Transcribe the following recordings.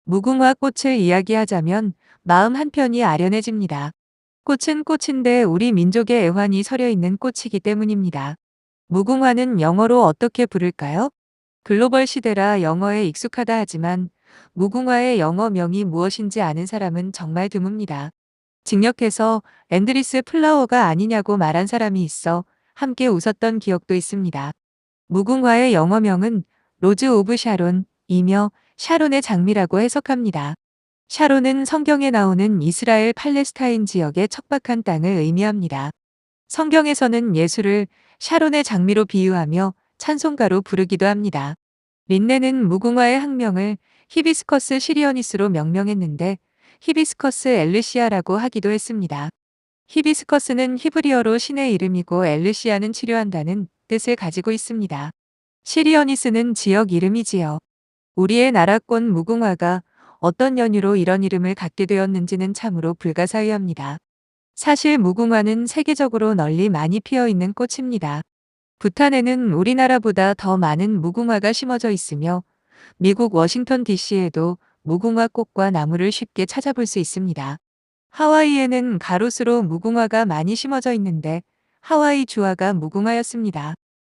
무궁화 꽃을 이야기하자면 마음 한편이 아련해집니다. 꽃은 꽃인데 우리 민족의 애환이 서려 있는 꽃이기 때문입니다. 무궁화는 영어로 어떻게 부를까요? 글로벌 시대라 영어에 익숙하다 하지만 무궁화의 영어명이 무엇인지 아는 사람은 정말 드뭅니다. 직역해서 앤드리스 플라워가 아니냐고 말한 사람이 있어 함께 웃었던 기억도 있습니다. 무궁화의 영어명은 로즈 오브 샤론이며 샤론의 장미라고 해석합니다. 샤론은 성경에 나오는 이스라엘 팔레스타인 지역의 척박한 땅을 의미합니다. 성경에서는 예수를 샤론의 장미로 비유하며 찬송가로 부르기도 합니다. 린네는 무궁화의 학명을 히비스커스 시리어니스로 명명했는데 히비스커스 엘르시아라고 하기도 했습니다. 히비스커스는 히브리어로 신의 이름이고 엘르시아는 치료한다는 뜻을 가지고 있습니다. 시리어니스는 지역 이름이지요. 우리의 나라꽃 무궁화가 어떤 연유로 이런 이름을 갖게 되었는지는 참으로 불가사의합니다. 사실 무궁화는 세계적으로 널리 많이 피어 있는 꽃입니다. 부탄에는 우리나라보다 더 많은 무궁화가 심어져 있으며 미국 워싱턴 DC에도 무궁화 꽃과 나무를 쉽게 찾아볼 수 있습니다. 하와이에는 가로수로 무궁화가 많이 심어져 있는데 하와이 주화가 무궁화였습니다.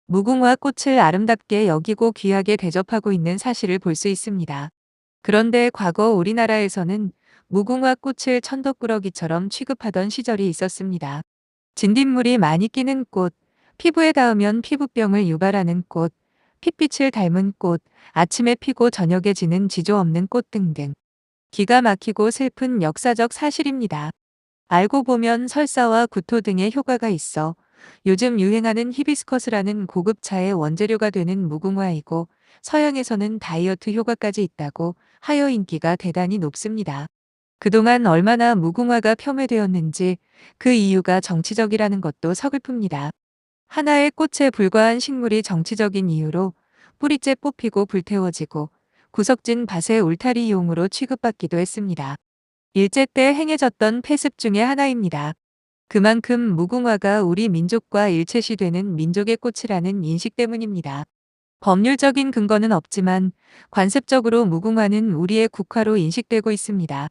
무궁화 꽃을 아름답게 여기고 귀하게 대접하고 있는 사실을 볼 수 있습니다. 그런데 과거 우리나라에서는 무궁화 꽃을 천덕꾸러기처럼 취급하던 시절이 있었습니다. 진딧물이 많이 끼는 꽃, 피부에 닿으면 피부병을 유발하는 꽃, 핏빛을 닮은 꽃, 아침에 피고 저녁에 지는 지조 없는 꽃 등등. 기가 막히고 슬픈 역사적 사실입니다. 알고 보면 설사와 구토 등의 효과가 있어 요즘 유행하는 히비스커스라는 고급차의 원재료가 되는 무궁화이고 서양에서는 다이어트 효과까지 있다고 하여 인기가 대단히 높습니다. 그동안 얼마나 무궁화가 폄훼되었는지 그 이유가 정치적이라는 것도 서글픕니다. 하나의 꽃에 불과한 식물이 정치적인 이유로 뿌리째 뽑히고 불태워지고 구석진 밭의 울타리용으로 취급받기도 했습니다. 일제 때 행해졌던 폐습 중의 하나입니다. 그만큼 무궁화가 우리 민족과 일체시되는 민족의 꽃이라는 인식 때문입니다. 법률적인 근거는 없지만 관습적으로 무궁화는 우리의 국화로 인식되고 있습니다.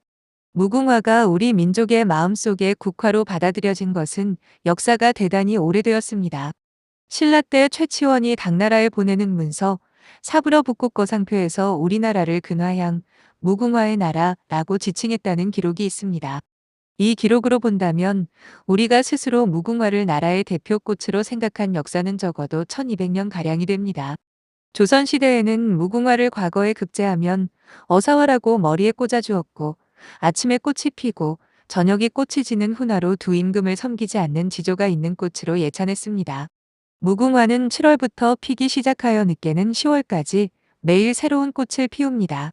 무궁화가 우리 민족의 마음속에 국화로 받아들여진 것은 역사가 대단히 오래되었습니다. 신라 때 최치원이 당나라에 보내는 문서 사불어 북곡거상표에서 우리나라를 근화향 무궁화의 나라라고 지칭했다는 기록이 있습니다. 이 기록으로 본다면 우리가 스스로 무궁화를 나라의 대표꽃으로 생각한 역사는 적어도 1200년가량이 됩니다. 조선시대에는 무궁화를 과거에 급제하면 어사화라고 머리에 꽂아주었고 아침에 꽃이 피고 저녁에 꽃이 지는 훈화로 두 임금을 섬기지 않는 지조가 있는 꽃으로 예찬했습니다. 무궁화는 7월부터 피기 시작하여 늦게는 10월까지 매일 새로운 꽃을 피웁니다.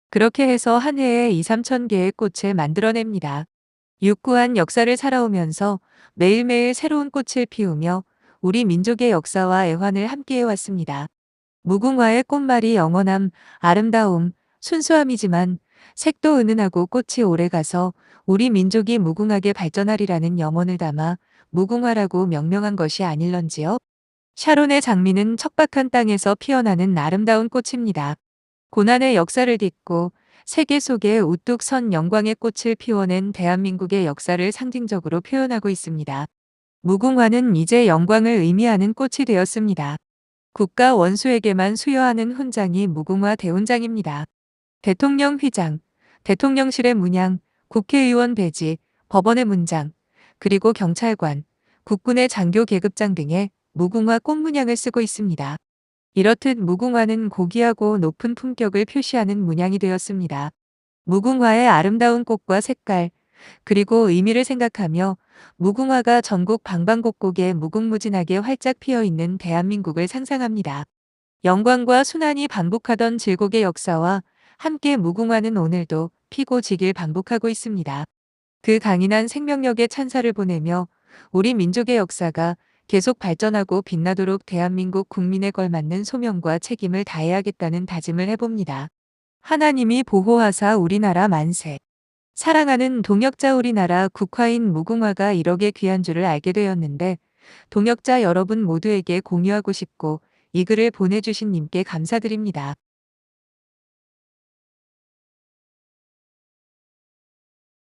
그렇게 해서 한 해에 2, 3천 개의 꽃을 만들어냅니다. 유구한 역사를 살아오면서 매일매일 새로운 꽃을 피우며 우리 민족의 역사와 애환을 함께해왔습니다. 무궁화의 꽃말이 영원함, 아름다움, 순수함이지만 색도 은은하고 꽃이 오래가서 우리 민족이 무궁하게 발전하리라는 염원을 담아 무궁화라고 명명한 것이 아닐런지요. 샤론의 장미는 척박한 땅에서 피어나는 아름다운 꽃입니다. 고난의 역사를 딛고 세계 속에 우뚝 선 영광의 꽃을 피워낸 대한민국의 역사를 상징적으로 표현하고 있습니다. 무궁화는 이제 영광을 의미하는 꽃이 되었습니다. 국가 원수에게만 수여하는 훈장이 무궁화 대훈장입니다. 대통령 휘장, 대통령실의 문양, 국회의원 배지, 법원의 문장, 그리고 경찰관, 국군의 장교 계급장 등에 무궁화 꽃 문양을 쓰고 있습니다. 이렇듯 무궁화는 고귀하고 높은 품격을 표시하는 문양이 되었습니다. 무궁화의 아름다운 꽃과 색깔, 그리고 의미를 생각하며 무궁화가 전국 방방곡곡에 무궁무진하게 활짝 피어 있는 대한민국을 상상합니다. 영광과 순환이 반복하던 질곡의 역사와 함께 무궁화는 오늘도 피고 지길 반복하고 있습니다. 그 강인한 생명력의 찬사를 보내며 우리 민족의 역사가 계속 발전하고 빛나도록 대한민국 국민에 걸맞는 소명과 책임을 다해야겠다는 다짐을 해봅니다. 하나님이 보호하사 우리나라 만세. 사랑하는 동역자 우리나라 국화인 무궁화가 1억의 귀한 줄을 알게 되었는데 동역자 여러분 모두에게 공유하고 싶고 이 글을 보내주신 님께 감사드립니다.